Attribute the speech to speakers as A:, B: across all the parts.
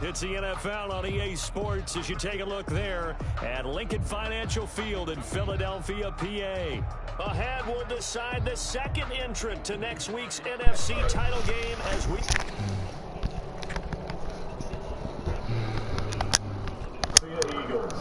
A: It's the NFL on EA Sports as you take a look there at Lincoln Financial Field in Philadelphia, PA. Ahead, we'll decide the second entrant to next week's NFC title game as we... Eagles.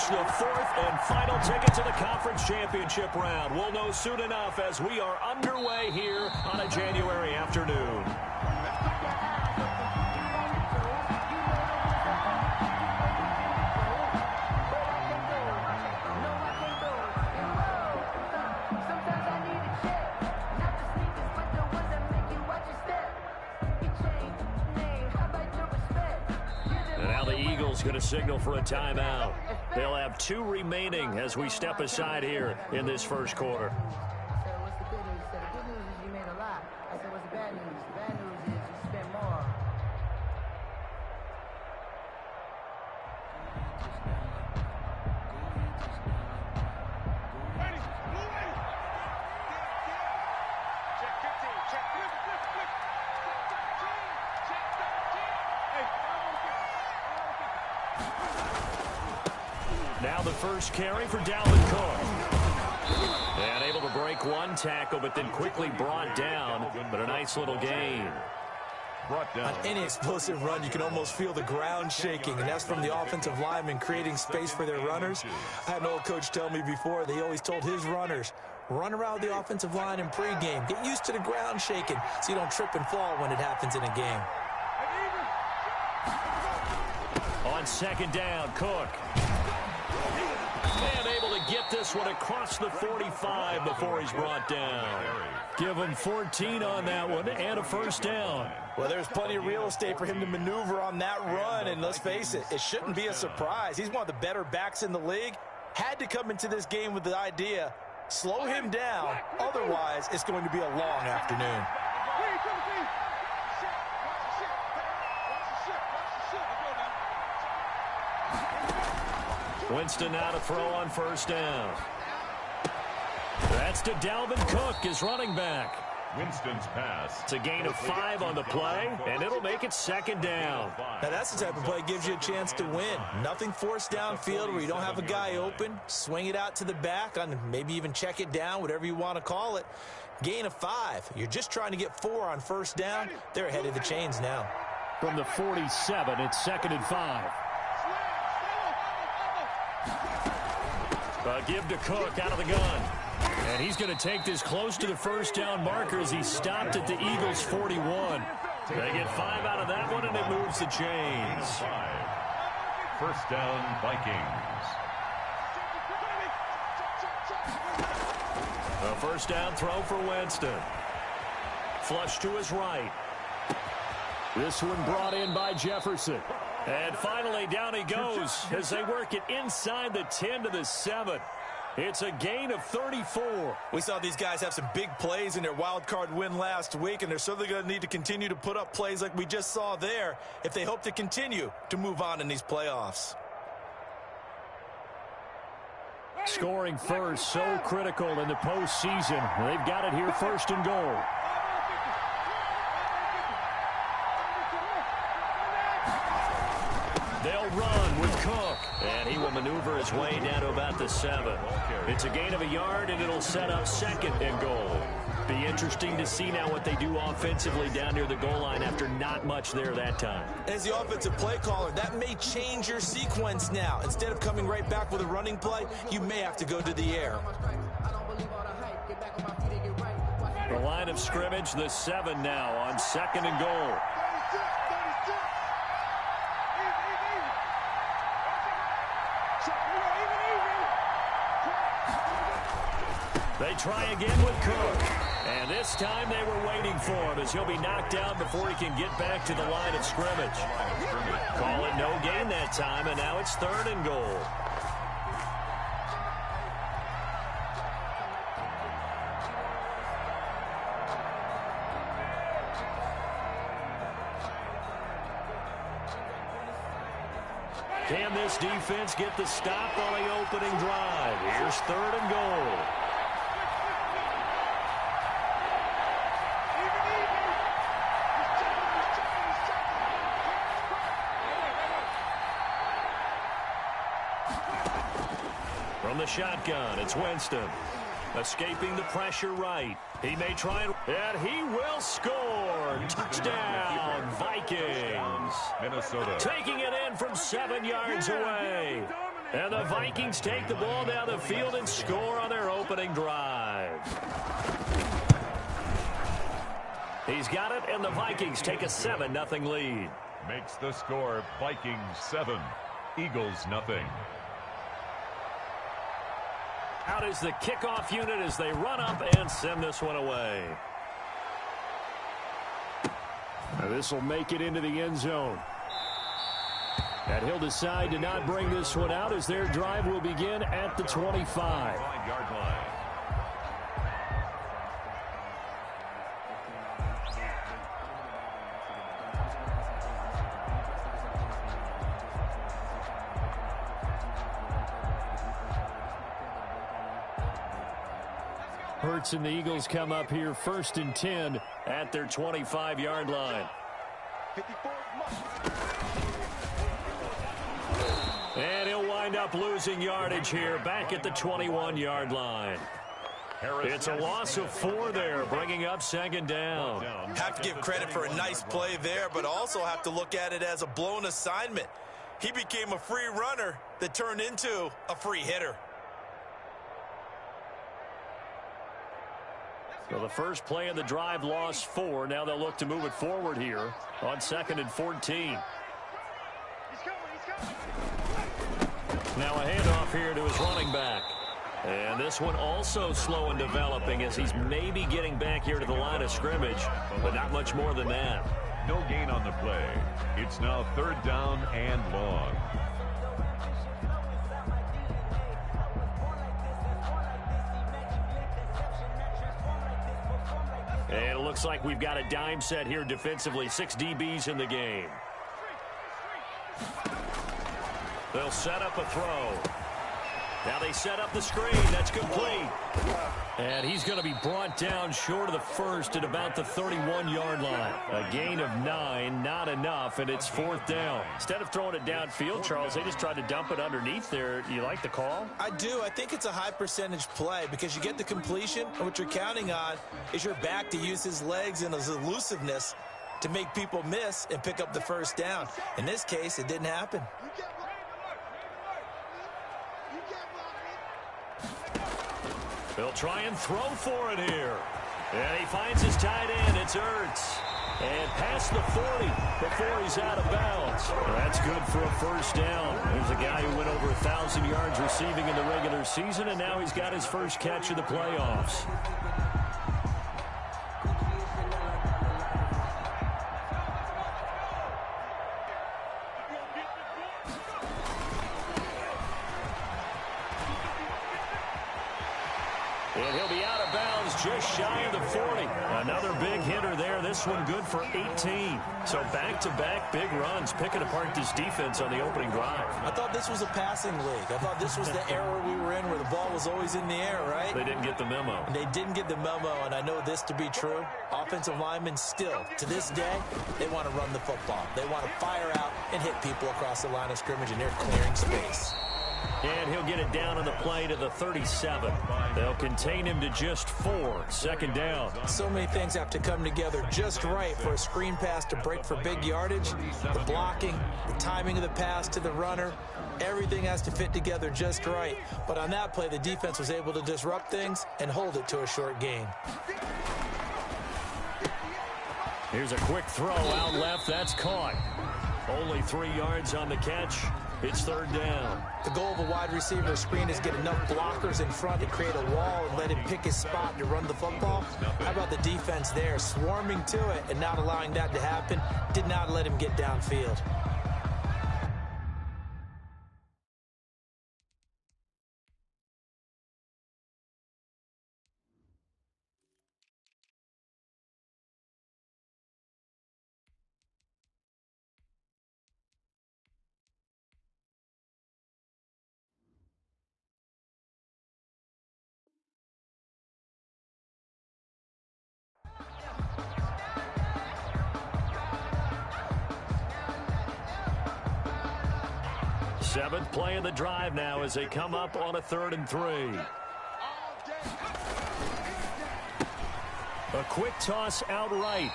A: The fourth and final ticket to the conference championship round. We'll know soon enough as we are underway here on a January afternoon. Going to signal for a timeout. They'll have 2 remaining as we step aside here in this first quarter.
B: So what's the good news? So the good news is you made a lot. I said, what's the bad news? The bad news is you spent more.
A: Now the first carry for Dalvin Cook. And able to break one tackle, but then quickly brought down. But a nice little gain.
C: On any explosive run, you can almost feel the ground shaking, and that's from the offensive linemen creating space for their runners. I had an old coach tell me before, they always told his runners, run around the offensive line in pregame. Get used to the ground shaking so you don't trip and fall when it happens in a game.
A: On second down, Cook. And able to get this one across the 45 before he's brought down. Give him 14 on that one and a first down.
C: Well, there's plenty of real estate for him to maneuver on that run, and let's face it, it shouldn't be a surprise. He's one of the better backs in the league. Had to come into this game with the idea, slow him down, otherwise it's going to be a long afternoon.
A: Winston now to throw on first down. That's to Dalvin Cook, his running back.
D: Winston's pass.
A: It's a gain of 5 on the play, and it'll make it second down.
C: Now that's the type of play that gives you a chance to win. Nothing forced downfield where you don't have a guy open. Swing it out to the back, on maybe even check it down, whatever you want to call it. Gain of 5. You're just trying to get 4 on first down. They're ahead of the chains now.
A: From the 47, it's second and 5. Give to Cook out of the gun. And he's going to take this close to the first down marker as he stopped at the Eagles' 41. They get 5 out of that one, and it moves the chains.
D: First down, Vikings.
A: A first down throw for Winston. Flush to his right. This one brought in by Jefferson. And finally, down he goes as they work it inside the 10 to the 7. It's a gain of 34.
C: We saw these guys have some big plays in their wild card win last week, and they're certainly going to need to continue to put up plays like we just saw there if they hope to continue to move on in these playoffs.
A: Scoring first, so critical in the postseason. They've got it here, first and goal. They'll run with Cook, and he will maneuver his way down to about the 7. It's a gain of a yard, and it'll set up second and goal. Be interesting to see now what they do offensively down near the goal line after not much there that time.
C: As the offensive play caller, that may change your sequence now. Instead of coming right back with a running play, you may have to go to the air.
A: The line of scrimmage, the 7 now on second and goal. They try again with Cook. And this time they were waiting for him as he'll be knocked down before he can get back to the line of scrimmage. Call it no gain that time, and now it's third and goal. Can this defense get the stop on the opening drive? Here's 3rd and goal. From the shotgun, it's Winston. Escaping the pressure right. He may try and he will score. Touchdown, Vikings.
D: Minnesota.
A: Taking it in from 7 yards away. And the Vikings take the ball down the field and score on their opening drive. He's got it, and the Vikings take a 7-0 lead.
D: Makes the score Vikings 7, Eagles nothing.
A: Out is the kickoff unit as they run up and send this one away. This will make it into the end zone. And he'll decide to not bring this one out as their drive will begin at the 25.
D: 5-yard line.
A: Hurts and the Eagles come up here 1st and 10 at their 25-yard line. And he'll wind up losing yardage here back at the 21-yard line. It's a loss of 4 there, bringing up 2nd down.
C: Have to give credit for a nice play there, but also have to look at it as a blown assignment. He became a free runner that turned into a free hitter.
A: So the first play of the drive lost 4. Now they'll look to move it forward here on 2nd and 14. Now a handoff here to his running back. And this one also slow in developing as he's maybe getting back here to the line of scrimmage, but not much more than that.
D: No gain on the play. It's now 3rd down and long.
A: And it looks like we've got a dime set here defensively. 6 DBs in the game. They'll set up a throw. Now they set up the screen. That's complete. And he's going to be brought down short of the first at about the 31-yard line. A gain of 9, not enough, and it's 4th down. Instead of throwing it downfield, Charles, they just tried to dump it underneath there. You like the call?
C: I do. I think it's a high percentage play because you get the completion, and what you're counting on is your back to use his legs and his elusiveness to make people miss and pick up the 1st down. In this case, it didn't happen.
A: They'll try and throw for it here. And he finds his tight end. It's Ertz. And past the 40 before he's out of bounds. That's good for a 1st down. There's a guy who went over 1,000 yards receiving in the regular season, and now he's got his first catch of the playoffs. And he'll be out of bounds just shy of the 40. Another big hitter there. This one good for 18. So back-to-back big runs, picking apart this defense on the opening drive.
C: I thought this was a passing league. I thought this was the era we were in where the ball was always in the air, right?
A: They didn't get the memo.
C: And they didn't get the memo, and I know this to be true. Offensive linemen still, to this day, they want to run the football. They want to fire out and hit people across the line of scrimmage, and they're clearing space.
A: And he'll get it down on the play to the 37. They'll contain him to just 4. 2nd down.
C: So many things have to come together just right for a screen pass to break for big yardage. The blocking, the timing of the pass to the runner, everything has to fit together just right. But on that play, the defense was able to disrupt things and hold it to a short gain.
A: Here's a quick throw out left. That's caught. Only 3 yards on the catch. It's 3rd down.
C: The goal of a wide receiver screen is get enough blockers in front to create a wall and let him pick his spot to run the football. How about the defense there, swarming to it and not allowing that to happen? Did not let him get downfield.
A: Seventh play of the drive now as they come up on a 3rd and 3. A quick toss out right.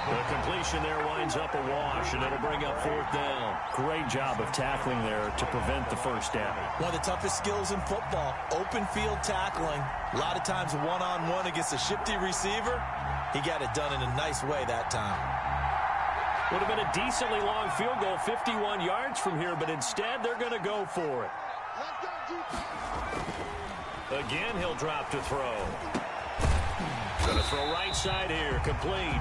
A: The completion there winds up a wash, and it'll bring up 4th down. Great job of tackling there to prevent the first down.
C: One of the toughest skills in football, open field tackling. A lot of times one-on-one against a shifty receiver. He got it done in a nice way that time.
A: Would have been a decently long field goal, 51 yards from here, but instead they're going to go for it. Again, he'll drop to throw. Going to throw right side here, complete.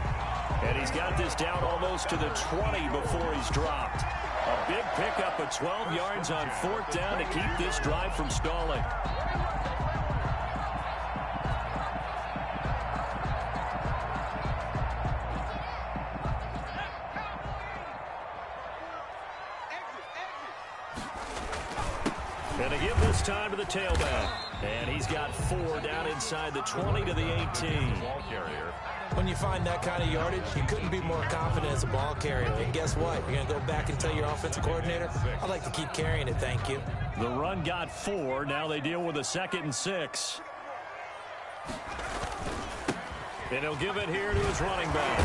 A: And he's got this down almost to the 20 before he's dropped. A big pickup of 12 yards on 4th down to keep this drive from stalling. And to give this time to the tailback. And he's got 4 down inside the 20 to the 18.
C: When you find that kind of yardage, you couldn't be more confident as a ball carrier. And guess what? You're going to go back and tell your offensive coordinator, I'd like to keep carrying it, thank you.
A: The run got 4. Now they deal with a 2nd and 6. And he'll give it here to his running back.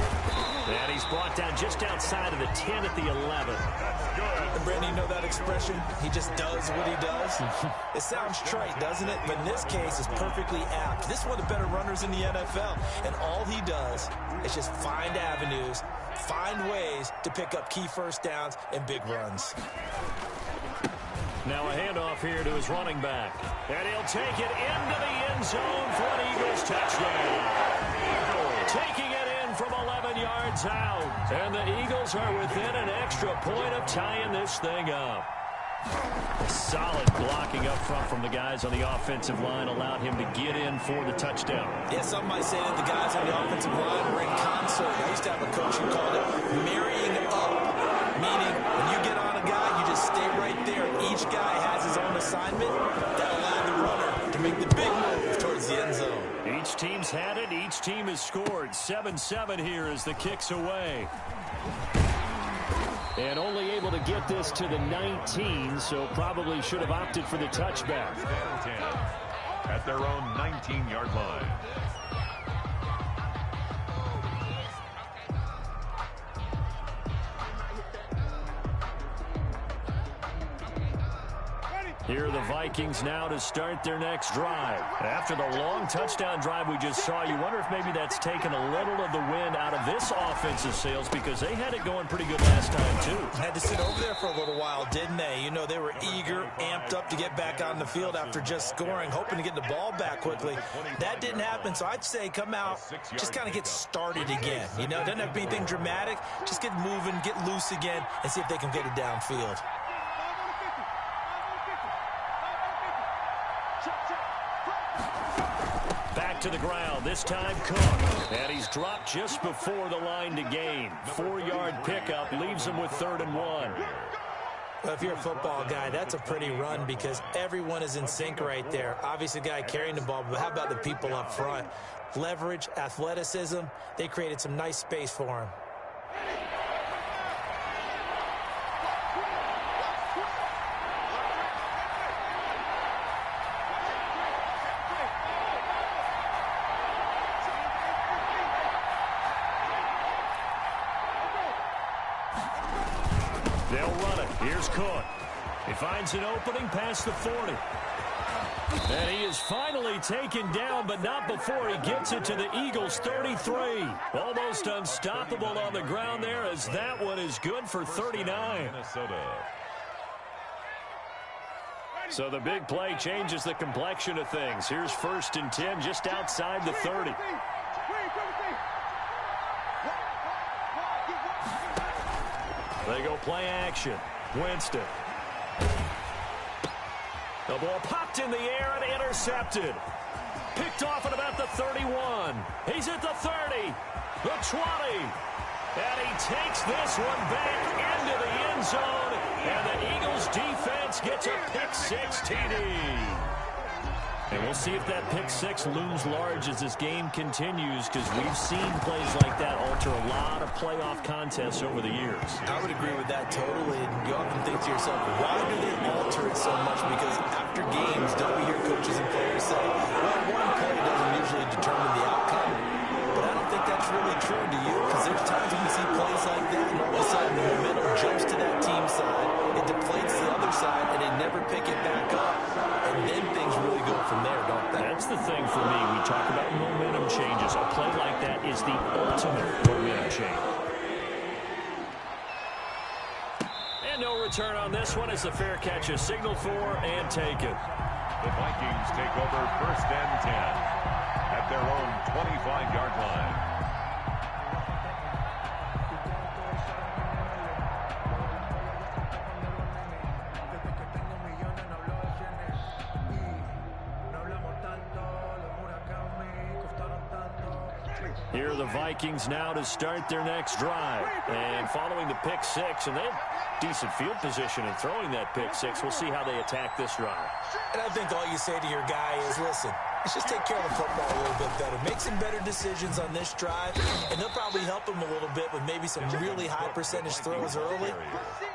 A: And he's brought down just outside of the 10 at the 11.
C: And Brandon, you know that expression? He just does what he does. It sounds trite, doesn't it? But in this case, it's perfectly apt. This is one of the better runners in the NFL. And all he does is just find avenues, find ways to pick up key first downs and big runs.
A: Now a handoff here to his running back. And he'll take it into the end zone for an Eagles touchdown. Taking it in from 11 yards out. And the Eagles are within an extra point of tying this thing up. A solid blocking up front from the guys on the offensive line allowed him to get in for the touchdown.
C: Yeah, some might say that the guys on the offensive line were in concert. I used to have a coach who called it marrying up, meaning when you get on a guy, you just stay right there. Each guy has his own assignment. That allowed the runner to make the big move towards the end zone.
A: Each team's had it. Each team has scored. 7-7 here as the kick's away. And only able to get this to the 19, so probably should have opted for the touchback.
D: At their own 19-yard line.
A: Here are the Vikings now to start their next drive. After the long touchdown drive we just saw, you wonder if maybe that's taken a little of the wind out of this offensive sails because they had it going pretty good last time, too.
C: Had to sit over there for a little while, didn't they? You know, they were eager, amped up to get back on the field after just scoring, hoping to get the ball back quickly. That didn't happen, so I'd say come out, just kind of get started again. You know, doesn't have to be anything dramatic. Just get moving, get loose again, and see if they can get it downfield.
A: Back to the ground, this time Cook. And he's dropped just before the line to gain. 4-yard pickup leaves him with 3rd and 1.
C: Well, if you're a football guy, that's a pretty run because everyone is in sync right there. Obviously, the guy carrying the ball, but how about the people up front? Leverage, athleticism, they created some nice space for him.
A: They'll run it. Here's Cook. He finds an opening past the 40. And he is finally taken down, but not before he gets it to the Eagles' 33. Almost unstoppable on the ground there as that one is good for 39.
D: Minnesota.
A: So the big play changes the complexion of things. Here's 1st and 10 just outside the 30. They go play action. Winston. The ball popped in the air and intercepted. Picked off at about the 31. He's at the 30. The 20. And he takes this one back into the end zone. And the Eagles defense gets a pick 6 TD. And we'll see if that pick six looms large as this game continues, because we've seen plays like that alter a lot of playoff contests over the years.
C: I would agree with that totally. And you often think to yourself, why do they alter it so much? Because after games, don't we hear coaches and players say, well, one play doesn't usually determine the outcome. But I don't think that's really true, do you? Because there's times when you see plays like that, and all of a sudden the momentum jumps to that team side, it deflates the other side, and they never pick it back up. And then things really go from there, don't they?
A: That's the thing for me. We talk about momentum changes. A play like that is the ultimate momentum change. And no return on this one as the fair catch is signaled for and taken.
D: The Vikings take over 1st and 10 at their own 25-yard line.
A: Here are the Vikings now to start their next drive. And following the pick six, and they have decent field position in throwing that pick six. We'll see how they attack this drive.
C: And I think all you say to your guy is, listen, let's just take care of the football a little bit better. Make some better decisions on this drive, and they'll probably help him a little bit with maybe some really high percentage throws early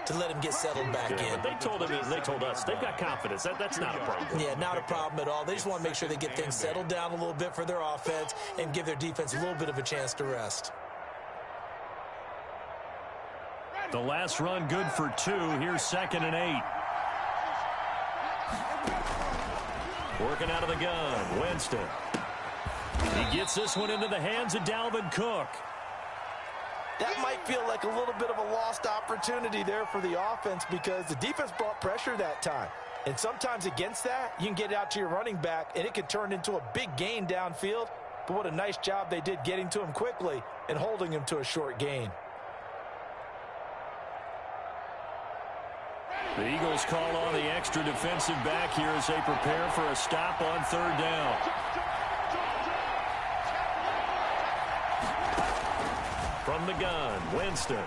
C: to let him get settled back in.
A: But they told him, they told us, they've got confidence. That's not a problem.
C: Yeah, not a problem at all. They just want to make sure they get things settled down a little bit for their offense and give their defense a little bit of a chance to rest.
A: The last run good for 2. Here's 2nd and 8. Working out of the gun, Winston. He gets this one into the hands of Dalvin Cook.
C: That might feel like a little bit of a lost opportunity there for the offense because the defense brought pressure that time. And sometimes against that, you can get it out to your running back, and it could turn into a big gain downfield. But what a nice job they did getting to him quickly and holding him to a short gain.
A: The Eagles call on the extra defensive back here as they prepare for a stop on 3rd down. From the gun, Winston.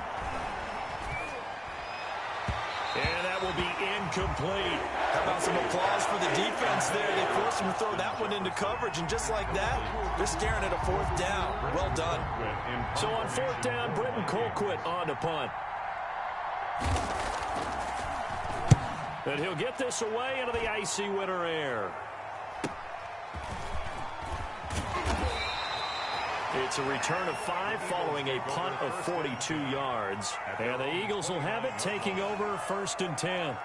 A: And that will be incomplete.
C: How about some applause for the defense there? They forced him to throw that one into coverage, and just like that, they're staring at a 4th down. Well done.
A: So on 4th down, Britton Colquitt on to punt. And he'll get this away into the icy winter air. It's a return of 5 following a punt of 42 yards. And the Eagles will have it, taking over 1st and 10.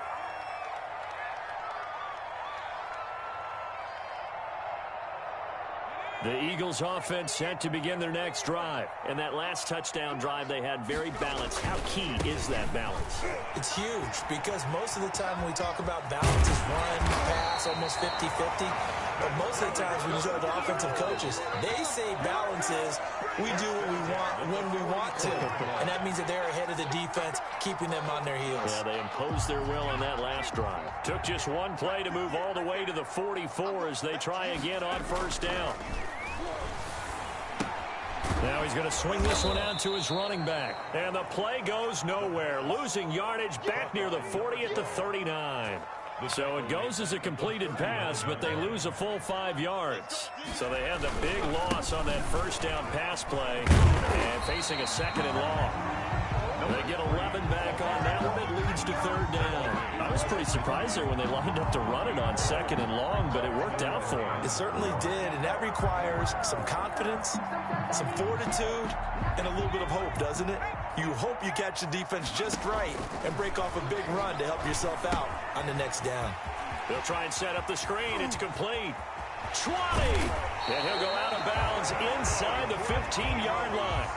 A: The Eagles offense set to begin their next drive. And that last touchdown drive they had very balanced. How key is that balance?
C: It's huge because most of the time when we talk about balance is run, pass, almost 50-50. But most of the times when you talk to offensive coaches, they say balance is we do what we want when we want to. And that means that they're ahead of the defense, keeping them on their heels.
A: Yeah, they imposed their will on that last drive. Took just one play to move all the way to the 44 as they try again on 1st down. Now he's going to swing this one out to his running back. And the play goes nowhere. Losing yardage back near the 40 at the 39. So it goes as a completed pass, but they lose a full 5 yards. So they had the big loss on that 1st down pass play and facing a 2nd and long. They get 11 back on that one. It leads to 3rd down. I was pretty surprised there when they lined up to run it on 2nd and long, but it worked out for them.
C: It certainly did, and that requires some confidence, some fortitude, and a little bit of hope, doesn't it? You hope you catch the defense just right and break off a big run to help yourself out on the next down.
A: They'll try and set up the screen. It's complete. 20. And he'll go out of bounds inside the 15-yard line.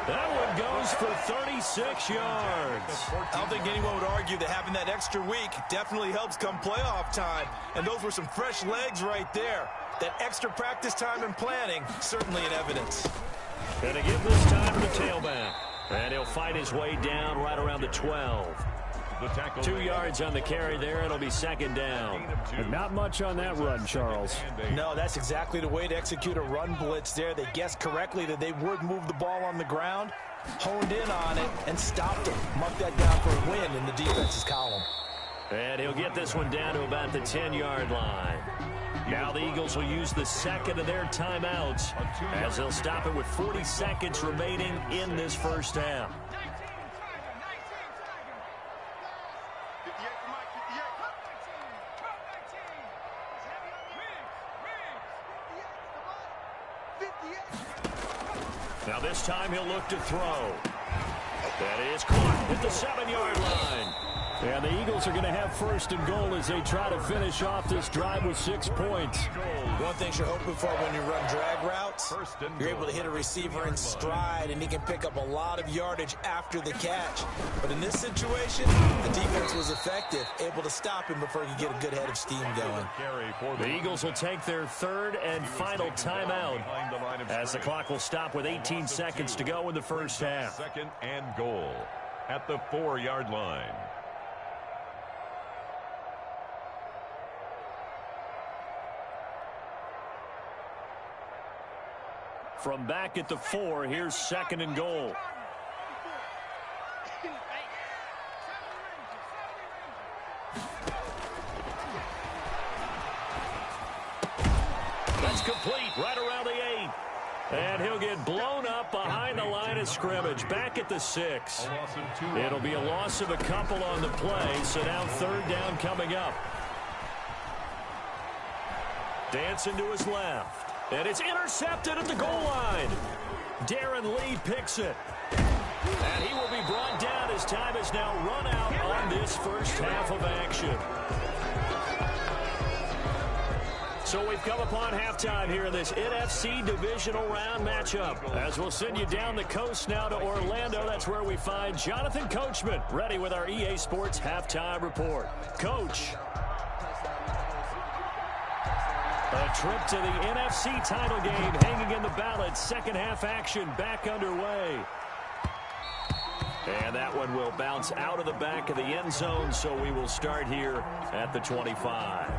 A: That one goes for 36 yards.
C: I don't think anyone would argue that having that extra week definitely helps come playoff time. And those were some fresh legs right there. That extra practice time and planning, certainly in evidence.
A: And to give this time to the tailback. And he'll fight his way down right around the 12. 2 yards on the carry there. It'll be 2nd down.
E: And not much on that run, Charles.
C: No, that's exactly the way to execute a run blitz there. They guessed correctly that they would move the ball on the ground, honed in on it, and stopped them. Mark that down for a win in the defense's column.
A: And he'll get this one down to about the 10-yard line. Now the Eagles will use the second of their timeouts as they'll stop it with 40 seconds remaining in this first half. Now this time he'll look to throw. That is caught at the 7-yard line.
E: And the Eagles are going to have first and goal as they try to finish off this drive with 6 points.
C: One thing you're hoping for when you run drag routes, you're able to hit a receiver in stride, and he can pick up a lot of yardage after the catch. But in this situation, the defense was effective, able to stop him before he could get a good head of steam going.
A: The Eagles will take their third and final timeout as the clock will stop with 18 seconds to go in the first half.
D: Second and goal at the 4-yard line.
A: From back at the 4, here's second and goal. That's complete right around the 8. And he'll get blown up behind the line of scrimmage, back at the 6. It'll be a loss of a couple on the play, so now third down coming up. Dancing to his left. And it's intercepted at the goal line. Darren Lee picks it. And he will be brought down as time is now run out on this first half of action. So we've come upon halftime here in this NFC divisional round matchup. As we'll send you down the coast now to Orlando. That's where we find Jonathan Coachman ready with our EA Sports halftime report. Coach. A trip to the NFC title game hanging in the balance. Second half action back underway. And that one will bounce out of the back of the end zone, so we will start here at the 25.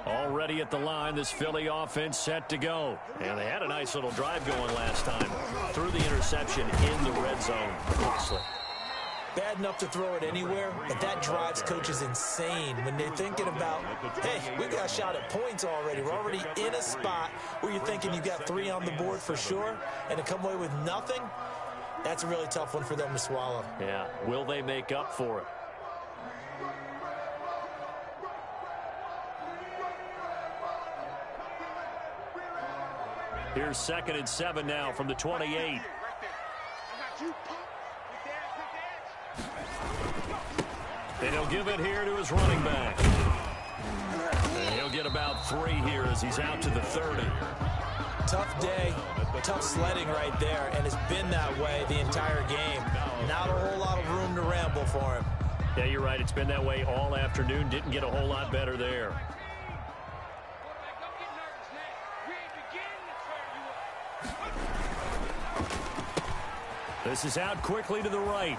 A: Already at the line, this Philly offense set to go. And they had a nice little drive going last time. Threw the interception in the red zone. Costly.
C: Bad enough to throw it anywhere, but that drives coaches insane when they're thinking about, hey, we got a shot at points already. We're already in a spot where you're thinking you got 3 on the board for sure, and to come away with nothing, that's a really tough one for them to swallow.
A: Yeah, will they make up for it? Here's second and 7 now from the 28. And he'll give it here to his running back. And he'll get about 3 here as he's out to the 30.
C: Tough day, tough sledding right there, and it's been that way the entire game. Not a whole lot of room to ramble for him.
A: Yeah, you're right. It's been that way all afternoon. Didn't get a whole lot better there. This is out quickly to the right.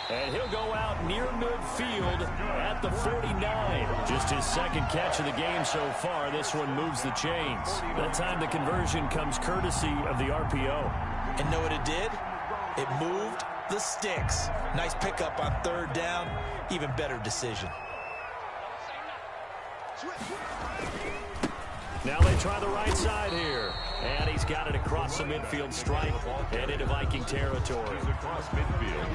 A: And he'll go out near midfield at the 49. Just his second catch of the game so far. This one moves the chains. That time the conversion comes courtesy of the RPO.
C: And know what it did? It moved the sticks. Nice pickup on third down. Even better decision.
A: Now they try the right side here. And he's got it across the midfield stripe and into Viking territory.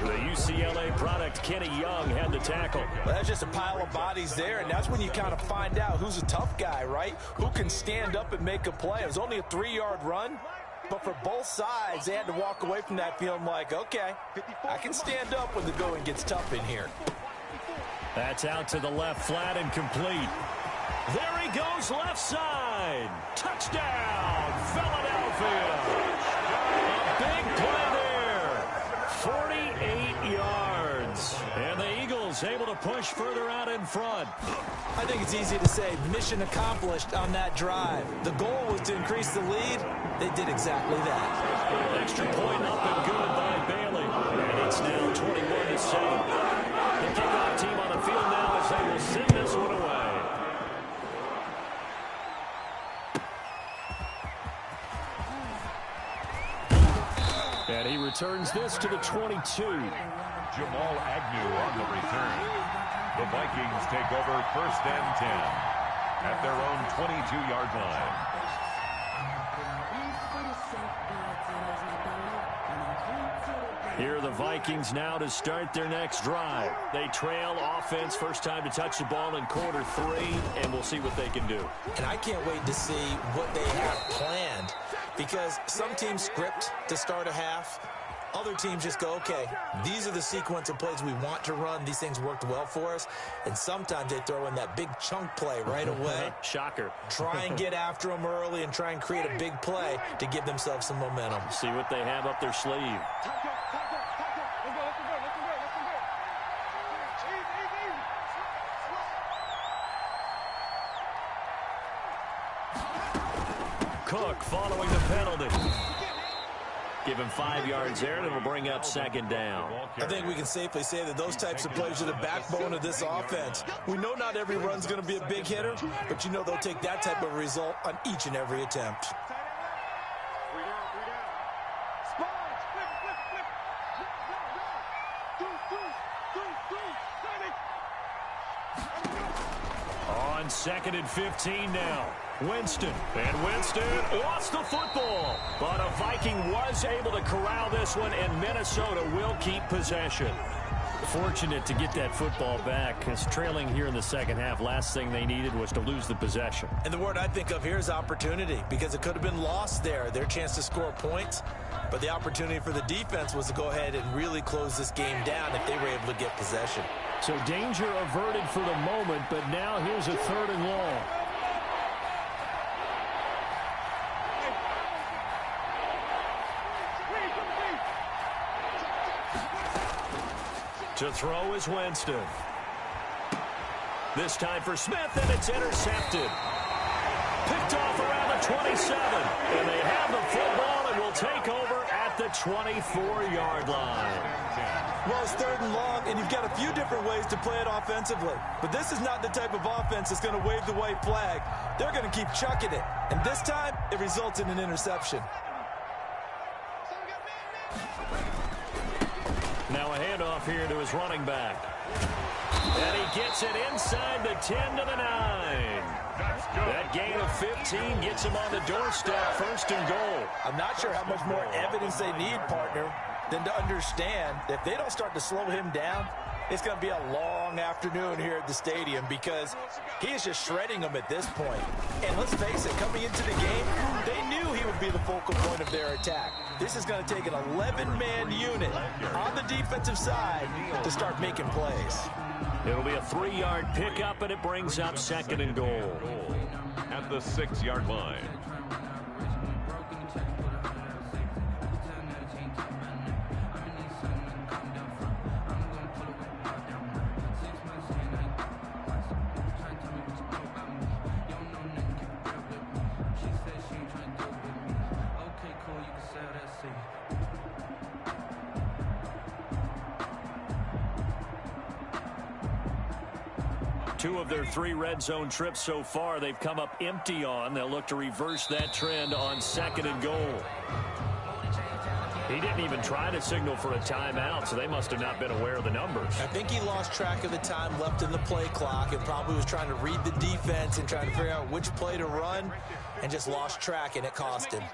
A: The UCLA product, Kenny Young, had the tackle.
C: Well, that's just a pile of bodies there, and that's when you kind of find out who's a tough guy, right? Who can stand up and make a play. It was only a 3-yard run, but for both sides, they had to walk away from that feeling like, okay, I can stand up when the going gets tough in here.
A: That's out to the left, flat and complete. There he goes, left side. Touchdown, Philadelphia. A big play there. 48 yards. And the Eagles able to push further out in front.
C: I think it's easy to say mission accomplished on that drive. The goal was to increase the lead. They did exactly that.
A: An extra point up and good by Bailey. And it's now 21-7. The kickoff team on the field now as they will send this one away.
E: And he returns this to the 22.
D: Jamal Agnew on the return. The Vikings take over 1st and 10 at their own 22-yard line.
E: Here are the Vikings now to start their next drive. They trail offense, first time to touch the ball in quarter 3, and we'll see what they can do.
C: And I can't wait to see what they have planned, because some teams script to start a half. Other teams just go, okay, these are the sequence of plays we want to run. These things worked well for us. And sometimes they throw in that big chunk play right away.
E: Shocker.
C: Try and get after them early and try and create a big play to give themselves some momentum.
E: See what they have up their sleeve. Cook following the penalty. Give him 5 yards there, and it'll bring up 2nd down.
C: I think we can safely say that those types of plays are the backbone of this offense. We know not every run's going to be a big hitter, but you know they'll take that type of result on each and every attempt.
E: On 2nd and 15 now. Winston. And Winston lost the football. But a Viking was able to corral this one, and Minnesota will keep possession. Fortunate to get that football back, because trailing here in the second half, last thing they needed was to lose the possession.
C: And the word I think of here is opportunity, because it could have been lost there, their chance to score points. But the opportunity for the defense was to go ahead and really close this game down if they were able to get possession.
E: So danger averted for the moment, but now here's a 3rd and long. To throw is Winston. This time for Smith, and it's intercepted. Picked off around the 27. And they have the football and will take over at the 24-yard line.
C: Well, it's 3rd and long, and you've got a few different ways to play it offensively. But this is not the type of offense that's going to wave the white flag. They're going to keep chucking it. And this time, it results in an interception.
E: Now a handoff here to his running back. And he gets it inside the 10 to the 9. That gain of 15 gets him on the doorstep, 1st and goal.
C: I'm not sure how much more evidence they need, partner, than to understand that if they don't start to slow him down, it's going to be a long afternoon here at the stadium, because he is just shredding them at this point. And let's face it, coming into the game, they knew he would be the focal point of their attack. This is going to take an 11-man unit on the defensive side to start making plays.
E: It'll be a 3-yard pickup, and it brings up 2nd and goal.
D: At the 6-yard line.
E: Two of their 3 red zone trips so far, they've come up empty on. They'll look to reverse that trend on 2nd and goal. He didn't even try to signal for a timeout, so they must have not been aware of the numbers.
C: I think he lost track of the time left in the play clock and probably was trying to read the defense and trying to figure out which play to run, and just lost track, and it cost him.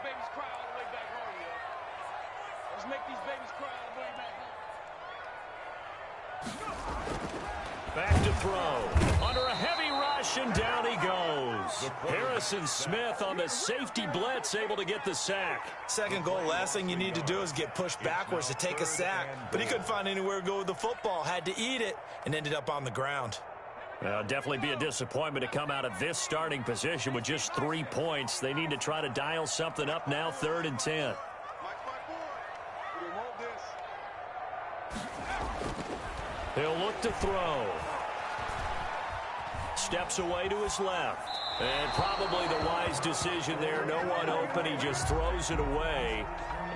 E: Back to throw. Under a heavy rush, and down he goes. Harrison Smith on the safety blitz, able to get the sack.
C: 2nd goal, last thing you need to do is get pushed backwards to take a sack. But he couldn't find anywhere to go with the football, had to eat it, and ended up on the ground.
E: Definitely be a disappointment to come out of this starting position with just 3 points. They need to try to dial something up now, 3rd and 10. He'll look to throw. Steps away to his left. And probably the wise decision there. No one open. He just throws it away.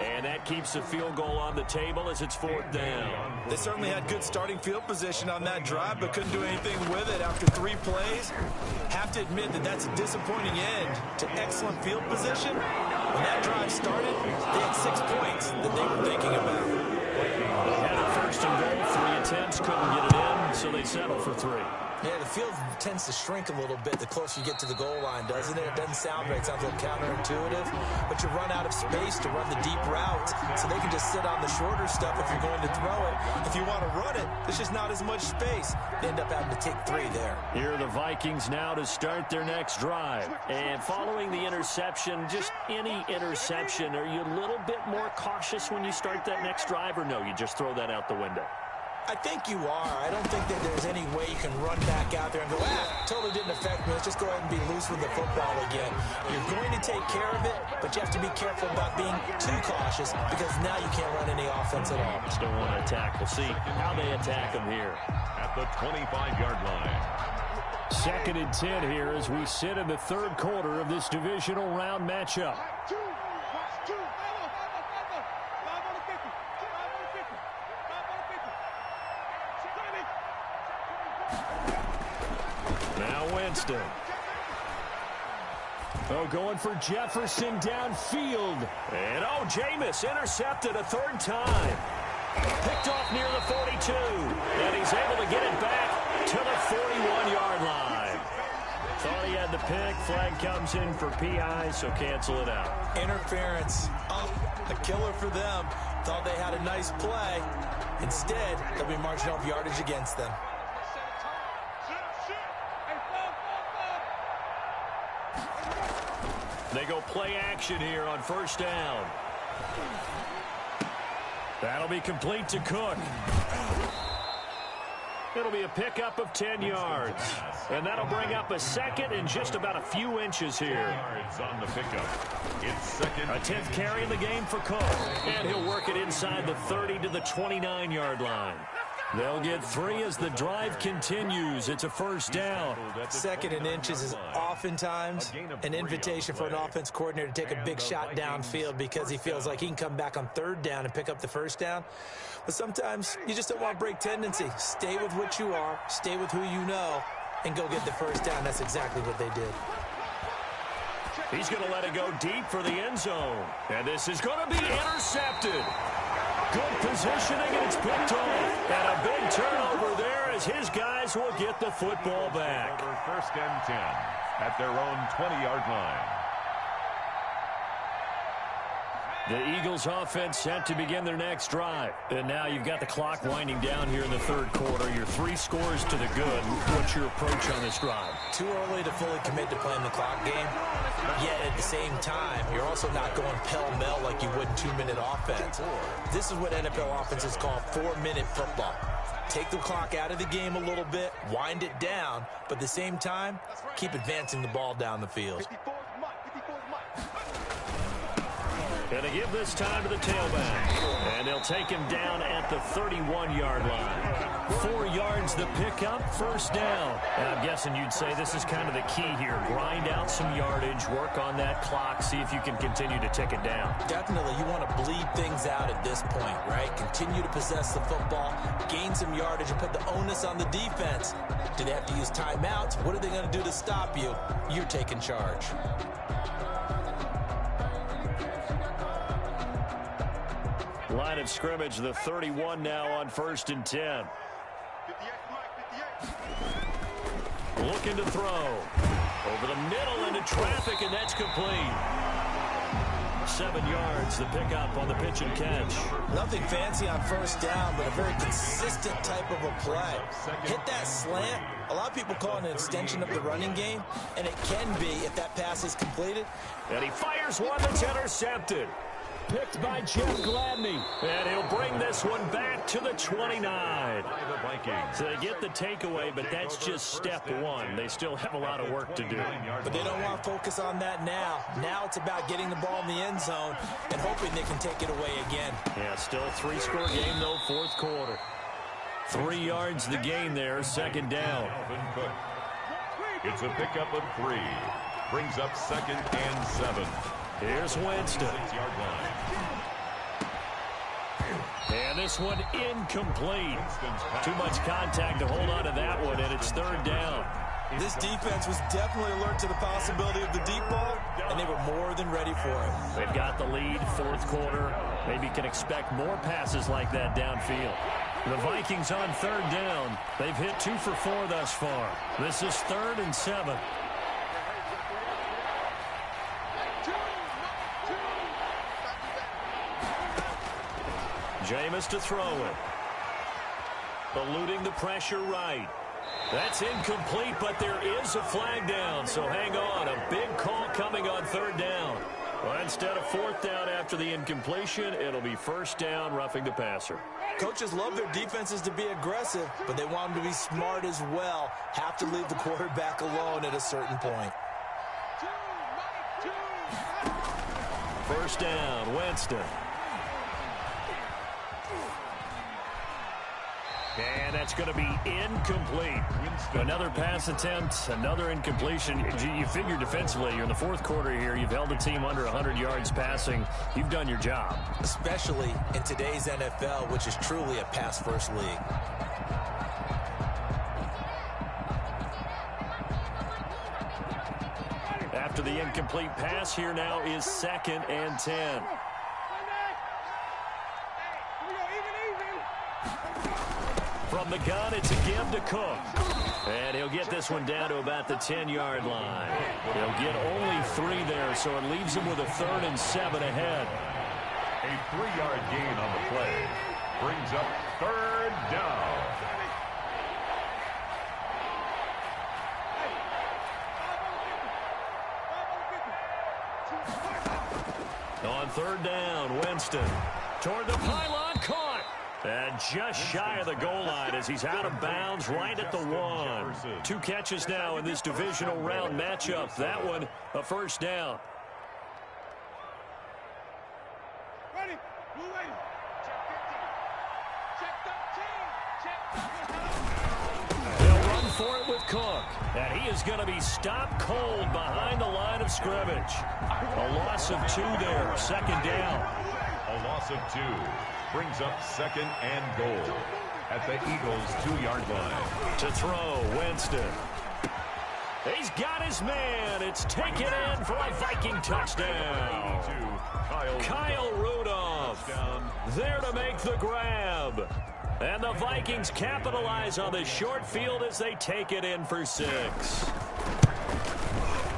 A: And that keeps the field goal on the table as it's 4th down.
C: They certainly had good starting field position on that drive, but couldn't do anything with it after 3 plays. Have to admit that that's a disappointing end to excellent field position. When that drive started, they had 6 points that they were thinking about.
A: Had a 1st and goal, 3 attempts, couldn't get it in, so they settled for 3.
C: Yeah, the field tends to shrink a little bit the closer you get to the goal line, doesn't it? It doesn't sound right. It sounds a little counterintuitive. But you run out of space to run the deep routes, so they can just sit on the shorter stuff if you're going to throw it. If you want to run it, there's just not as much space. They end up having to take 3 there.
A: Here are the Vikings now to start their next drive. And following the interception, just any interception, are you a little bit more cautious when you start that next drive, or no, you just throw that out the window?
C: I think you are. I don't think that there's any way you can run back out there and go, totally didn't affect me. Let's just go ahead and be loose with the football again. You're going to take care of it, but you have to be careful about being too cautious because now you can't run any offense at all.
A: Still want to attack. We'll see how they attack them here.
D: At the 25-yard line.
A: 2nd and 10 here as we sit in the 3rd quarter of this divisional round matchup. Now Winston. Oh, going for Jefferson downfield. And, Jameis intercepted a 3rd time. Picked off near the 42. And he's able to get it back to the 41-yard line. Thought he had the pick. Flag comes in for PI, so cancel it out.
C: Interference. A killer for them. Thought they had a nice play. Instead, they'll be marching off yardage against them.
A: They go play action here on 1st down. That'll be complete to Cook. It'll be a pickup of 10 yards. And that'll bring up a 2nd and just about a few inches here.
D: On the pickup. It's 2nd.
A: A 10th carry in the game for Cook. And he'll work it inside the 30 to the 29-yard line. They'll get 3 as the drive continues. It's a 1st down.
C: 2nd and inches is oftentimes an invitation for an offense coordinator to take a big shot downfield because he feels like he can come back on 3rd down and pick up the 1st down. But sometimes you just don't want to break tendency. Stay with what you are, stay with who you know, and go get the 1st down. That's exactly what they did.
A: He's going to let it go deep for the end zone. And this is going to be intercepted. Good positioning, and it's picked off. And a big turnover there as his guys will get the football back.
D: 1st and 10 at their own 20-yard line.
A: The Eagles offense set to begin their next drive. And now you've got the clock winding down here in the 3rd quarter. Your 3 scores to the good. What's your approach on this drive?
C: Too early to fully commit to playing the clock game. Yet at the same time, you're also not going pell-mell like you would in 2-minute offense. This is what NFL offenses call 4-minute football. Take the clock out of the game a little bit, wind it down, but at the same time, keep advancing the ball down the field.
A: And they give this time to the tailback. And they'll take him down at the 31-yard line. 4 yards the pickup, 1st down. And I'm guessing you'd say this is kind of the key here. Grind out some yardage, work on that clock, see if you can continue to tick it down.
C: Definitely, you want to bleed things out at this point, right? Continue to possess the football, gain some yardage, and put the onus on the defense. Do they have to use timeouts? What are they going to do to stop you? You're taking charge.
A: Line of scrimmage, the 31 now on 1st and 10. Looking to throw. Over the middle into traffic, and that's complete. 7 yards, the pickup on the pitch and catch.
C: Nothing fancy on 1st down, but a very consistent type of a play. Hit that slant. A lot of people call it an extension of the running game, and it can be if that pass is completed.
A: And he fires one that's intercepted. Picked by Jeff Gladney. And he'll bring this one back to the 29. So they get the takeaway, but that's just step 1. They still have a lot of work to do.
C: But they don't want to focus on that now. Now it's about getting the ball in the end zone and hoping they can take it away again.
A: Yeah, still a 3-score game, though, 4th quarter. 3 yards the gain there, 2nd down.
D: It's a pickup of 3. Brings up 2nd and 7.
A: Here's Winston. And this one incomplete. Too much contact to hold on to that one, and it's third down.
C: This defense was definitely alert to the possibility of the deep ball, and they were more than ready for it.
A: They've got the lead, fourth quarter. Maybe can expect more passes like that downfield. The Vikings on third down. They've hit 2 for 4 thus far. This is 3rd and 7. Jameis to throw it. Eluding the pressure right. That's incomplete, but there is a flag down, so hang on. A big call coming on third down. Well, instead of fourth down after the incompletion, it'll be first down, roughing the passer.
C: Coaches love their defenses to be aggressive, but they want them to be smart as well. Have to leave the quarterback alone at a certain point.
A: First down, Winston. And that's going to be incomplete. Another pass attempt, another incompletion. You figure defensively, you're in the fourth quarter here. You've held the team under 100 yards passing. You've done your job.
C: Especially in today's NFL, which is truly a pass-first league.
A: After the incomplete pass, here now is 2nd and 10. From the gun, it's a give to Cook. And he'll get this one down to about the 10-yard line. He'll get only 3 there, so it leaves him with a 3rd and 7 ahead.
D: A 3-yard gain on the play brings up 3rd down.
A: On third down, Winston toward the pylon, caught. And just shy of the goal line as he's out of bounds right at the 1. 2 catches now in this divisional round matchup. That one, a first down.
F: Ready. Blue wave. Check 13.
A: They'll run for it with Cook. And he is going to be stopped cold behind the line of scrimmage. A loss of 2 there. Second down.
D: A loss of 2. Brings up 2nd and goal at the Eagles' 2-yard line.
A: To throw, Winston. He's got his man. It's taken in for a Viking touchdown. Kyle Rudolph there to make the grab. And the Vikings capitalize on the short field as they take it in for 6.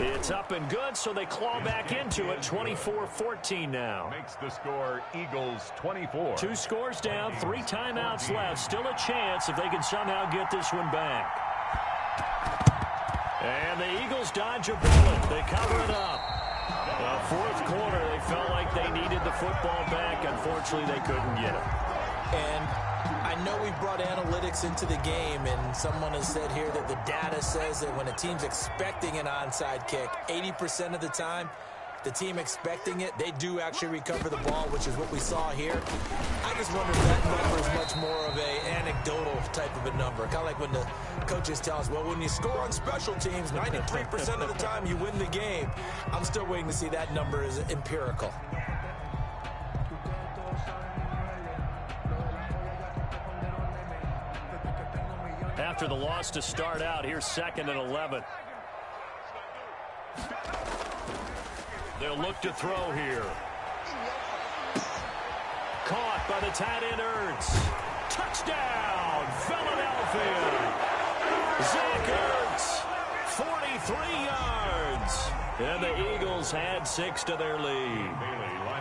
A: It's up and good, so they claw back into it. 24-14 now.
D: Makes the score Eagles 24.
A: 2 scores down, 3 timeouts left. Still a chance if they can somehow get this one back. And the Eagles dodge a bullet. They cover it up. Fourth quarter, they felt like they needed the football back. Unfortunately, they couldn't get it.
C: And I know we brought analytics into the game, and someone has said here that the data says that when a team's expecting an onside kick, 80% of the time, the team expecting it, they do actually recover the ball, which is what we saw here. I just wonder if that number is much more of an anecdotal type of a number. Kind of like when the coaches tell us, well, when you score on special teams, 93% of the time you win the game. I'm still waiting to see that number is empirical.
A: After the loss to start out, here's 2nd and 11. They'll look to throw here. Caught by the tight end Ertz. Touchdown, Philadelphia. Zach Ertz, 43 yards. And the Eagles had 6 to their lead.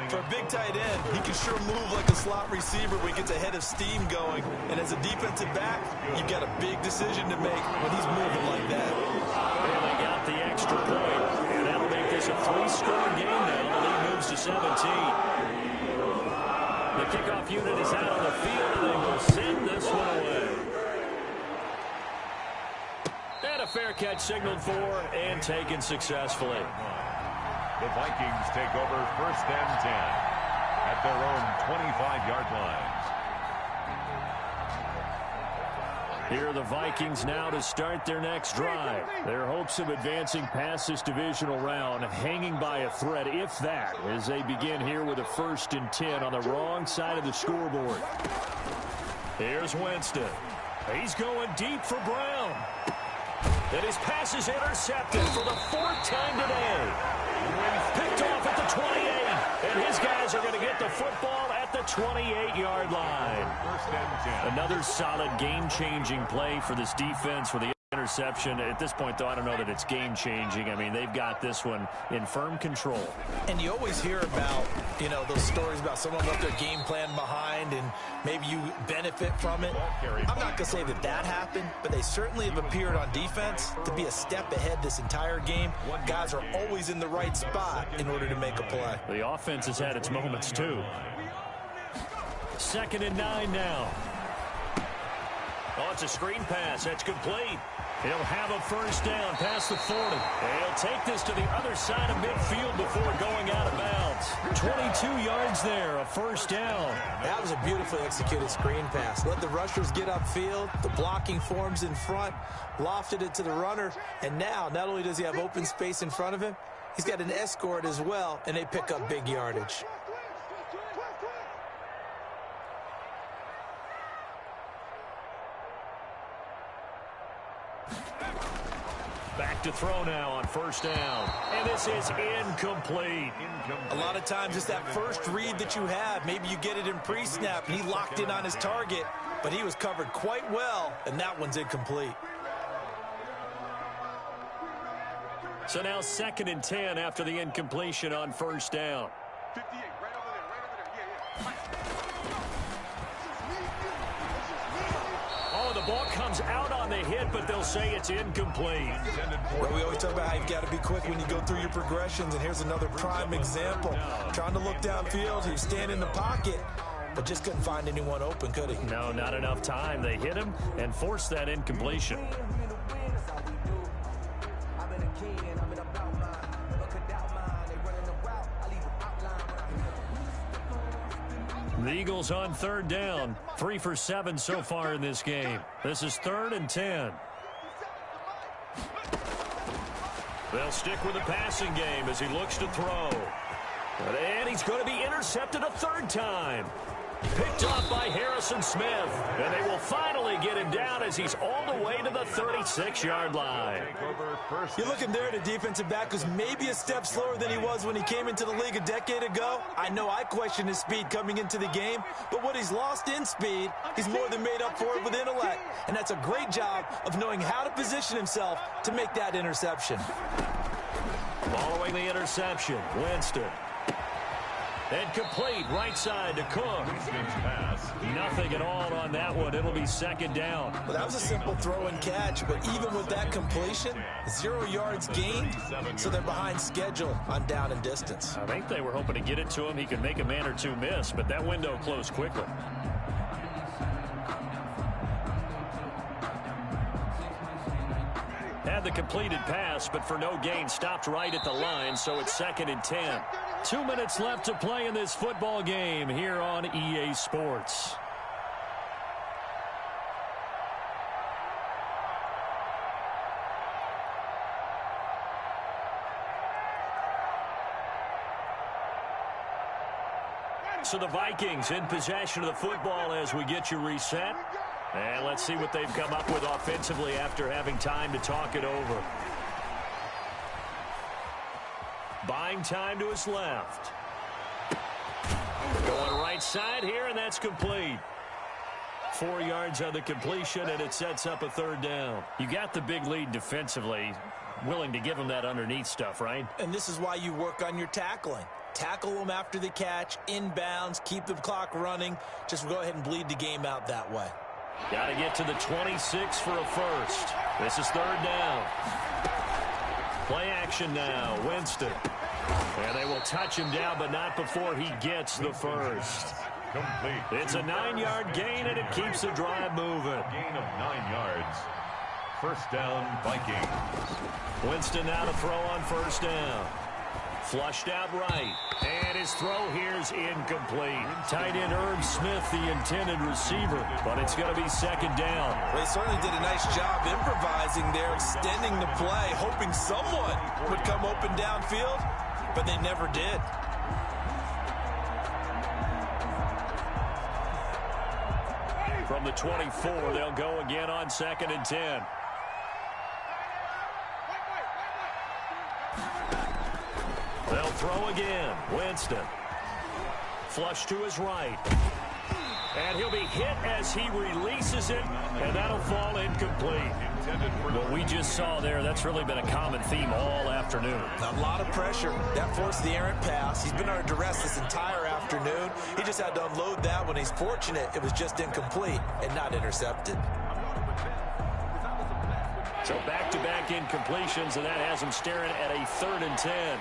C: For a big tight end, he can sure move like a slot receiver when he gets a head of steam going. And as a defensive back, you've got a big decision to make when he's moving like that.
A: And they got the extra point. And that'll make this a 3-score game now. The lead moves to 17. The kickoff unit is out on the field, and they will send this one away. And a fair catch signaled for and taken successfully.
D: The Vikings take over 1st and 10 at their own 25-yard line.
A: Here are the Vikings now to start their next drive. Their hopes of advancing past this divisional round hanging by a thread, if that, as they begin here with a 1st and 10 on the wrong side of the scoreboard. Here's Winston. He's going deep for Brown. And his pass is intercepted for the 4th time today. Picked off at the 28. And his guys are going to get the football at the 28-yard line.
D: 1st and 10.
A: Another solid game-changing play for this defense for the interception. At this point, though, I don't know that it's game-changing. I mean, they've got this one in firm control.
C: And you always hear about, those stories about someone left their game plan behind and maybe you benefit from it. I'm not going to say that happened, but they certainly have appeared on defense to be a step ahead this entire game. Guys are always in the right spot in order to make a play.
A: The offense has had its moments, too. 2nd and 9 now. Oh, it's a screen pass. That's complete. He'll have a 1st down past the 40. And he'll take this to the other side of midfield before going out of bounds. 22 yards there, a 1st down.
C: That was a beautifully executed screen pass. Let the rushers get upfield. The blocking forms in front. Lofted it to the runner. And now, not only does he have open space in front of him, he's got an escort as well, and they pick up big yardage.
A: Back to throw now on 1st down. And this is incomplete.
C: A lot of times it's that first read that you have. Maybe you get it in pre-snap, and he locked in on his target, but he was covered quite well, and that one's incomplete.
A: So now 2nd and 10 after the incompletion on 1st down.
F: 58, right over there, right over there.
A: Oh, the ball comes out on the hit, but they'll say it's incomplete.
C: Well, we always talk about how you've got to be quick when you go through your progressions, and here's another prime example. Trying to look downfield, he was standing in the pocket, but just couldn't find anyone open, could he?
A: No, not enough time. They hit him and forced that incompletion. The Eagles on 3rd down. 3 for 7 so far in this game. This is 3rd and 10. They'll stick with the passing game as he looks to throw. And he's going to be intercepted a 3rd time. Picked off by Harrison Smith. And they will finally get him down as he's all the way to the 36-yard line.
C: You're looking there at a defensive back who's maybe a step slower than he was when he came into the league a decade ago. I know I questioned his speed coming into the game, but what he's lost in speed, he's more than made up for it with intellect. And that's a great job of knowing how to position himself to make that interception.
A: Following the interception, Winston. And complete right side to Cook. Nothing at all on that one. It'll be 2nd down.
C: Well, that was a simple throw and catch, but even with that completion, 0 yards gained, so they're behind schedule on down and distance.
A: I think they were hoping to get it to him. He could make a man or two miss, but that window closed quickly. Had the completed pass, but for no gain, stopped right at the line, so it's 2nd and 10. 2 minutes left to play in this football game here on EA Sports. So the Vikings in possession of the football as we get you reset. And let's see what they've come up with offensively after having time to talk it over. Buying time to his left. Going right side here, and that's complete. 4 yards on the completion, and it sets up a 3rd down. You got the big lead defensively. Willing to give them that underneath stuff, right?
C: And this is why you work on your tackling. Tackle them after the catch, inbounds, keep the clock running. Just go ahead and bleed the game out that way.
A: Got to get to the 26 for a 1st. This is 3rd down. Play action now, Winston. And they will touch him down, but not before he gets the 1st.
D: Complete.
A: It's a 9-yard gain, and it keeps the drive moving.
D: Gain of 9 yards. 1st down, Vikings.
A: Winston now to throw on 1st down. Flushed out right. And his throw here's incomplete. Tight end Herb Smith, the intended receiver, but it's going to be second down.
C: Well, he certainly did a nice job improvising there, extending the play, hoping someone would come open downfield, but they never did.
A: From the 24, they'll go again on 2nd and 10. They'll throw again. Winston. Flush to his right. And he'll be hit as he releases it, and that'll fall incomplete. What we just saw there, that's really been a common theme all afternoon.
C: A lot of pressure. That forced the errant pass. He's been under duress this entire afternoon. He just had to unload that when he's fortunate. It was just incomplete and not intercepted.
A: So back-to-back incompletions, and that has him staring at a 3rd and 10.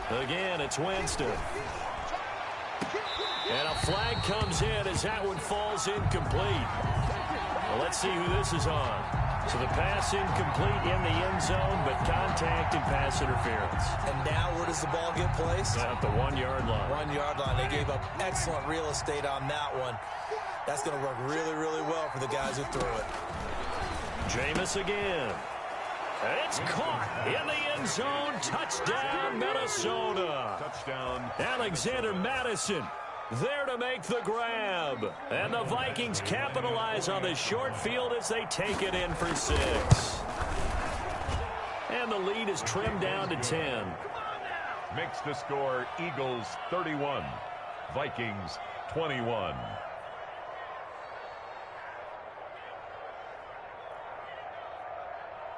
A: Again, it's Winston. And a flag comes in as that one falls incomplete. Well, let's see who this is on. So the pass incomplete in the end zone, but contact and pass interference.
C: And now where does the ball get placed?
A: At the 1-yard line.
C: 1-yard line. They gave up excellent real estate on that one. That's going to work really, really well for the guys who threw it.
A: Jameis again. And it's caught in the end zone. Touchdown, Minnesota.
D: Touchdown.
A: Alexander Madison there to make the grab. And the Vikings capitalize on the short field as they take it in for 6. And the lead is trimmed down to 10.
D: Makes the score Eagles 31, Vikings 21.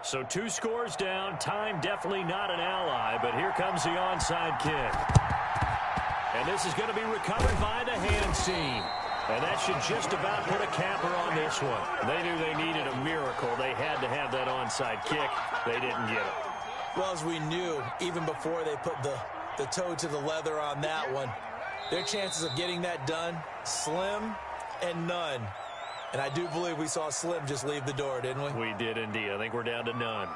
A: So 2 scores down. Time definitely not an ally, but here comes the onside kick. And this is going to be recovered by the hands team. And that should just about put a capper on this one. They knew they needed a miracle. They had to have that onside kick. They didn't get it.
C: Well, as we knew, even before they put the toe to the leather on that one, their chances of getting that done, slim and none. And I do believe we saw Slim just leave the door, didn't we?
A: We did indeed. I think we're down to none.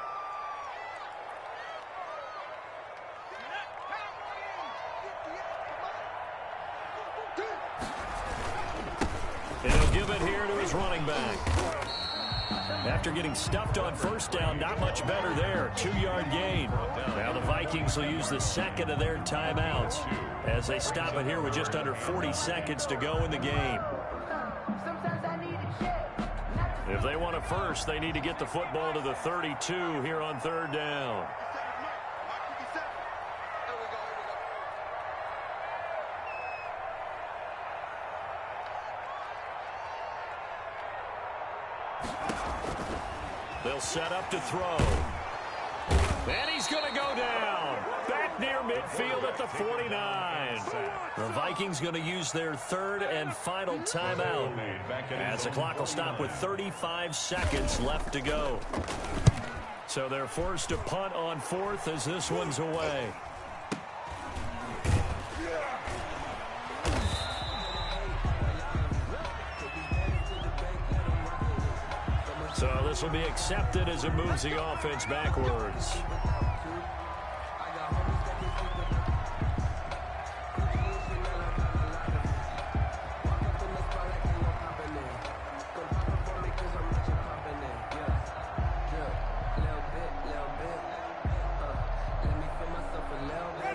A: And he'll give it here to his running back. After getting stuffed on first down, not much better there. 2-yard gain. Now the Vikings will use the second of their timeouts as they stop it here with just under 40 seconds to go in the game. If they want a first, they need to get the football to the 32 here on 3rd down. They'll set up to throw. And he's going to go down. Back near midfield at the 49. The Vikings going to use their 3rd and final timeout, as the clock will stop with 35 seconds left to go. So they're forced to punt on 4th as this one's away. So this will be accepted as it moves the offense backwards.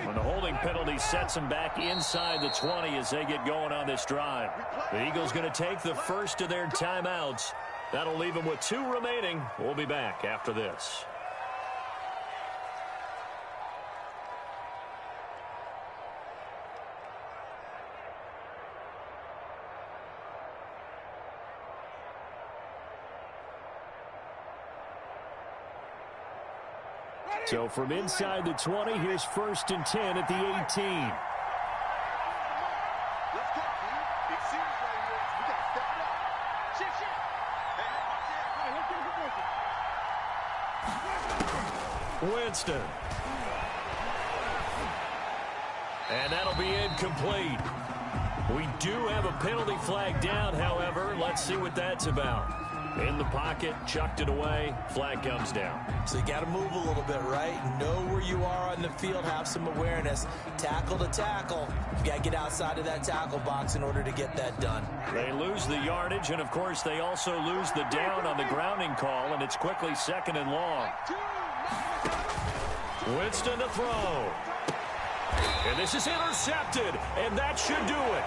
A: When the holding penalty sets them back inside the 20 as they get going on this drive. The Eagles going to take the first of their timeouts. That'll leave them with 2 remaining. We'll be back after this. So from inside the 20, here's 1st and 10 at the 18.
F: Let's go, team. Big series right here. We got to step it up. Shit. Hey, let's get a good
A: Winston. And that'll be incomplete. We do have a penalty flag down, however. Let's see what that's about. In the pocket, chucked it away, flag comes down.
C: So you got to move a little bit, right? Know where you are on the field, have some awareness. Tackle to tackle. You got to get outside of that tackle box in order to get that done.
A: They lose the yardage, and of course they also lose the down on the grounding call, and it's quickly 2nd and long. Winston to throw. And this is intercepted, and that should do it.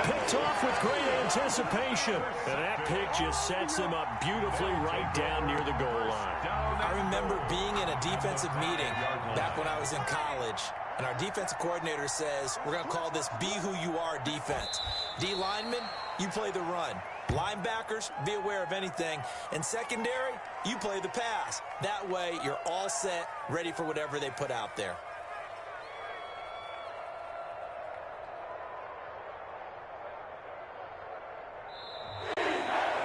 A: Picked off with great anticipation. And that pick just sets him up beautifully right down near the goal line.
C: I remember being in a defensive meeting back when I was in college, and our defensive coordinator says, we're going to call this Be Who You Are defense. D linemen, you play the run. Linebackers, be aware of anything. And secondary, you play the pass. That way, you're all set, ready for whatever they put out there.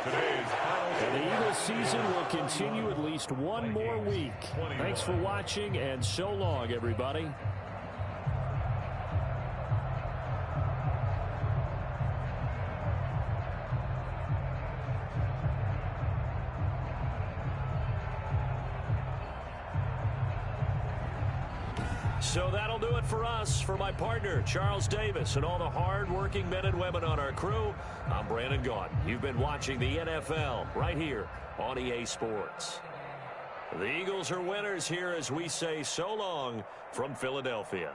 A: And the Eagles season will continue at least one more week. Thanks for watching, and so long, everybody. So that'll do it for us. For my partner, Charles Davis, and all the hard-working men and women on our crew, I'm Brandon Gaudin. You've been watching the NFL right here on EA Sports. The Eagles are winners here as we say so long from Philadelphia.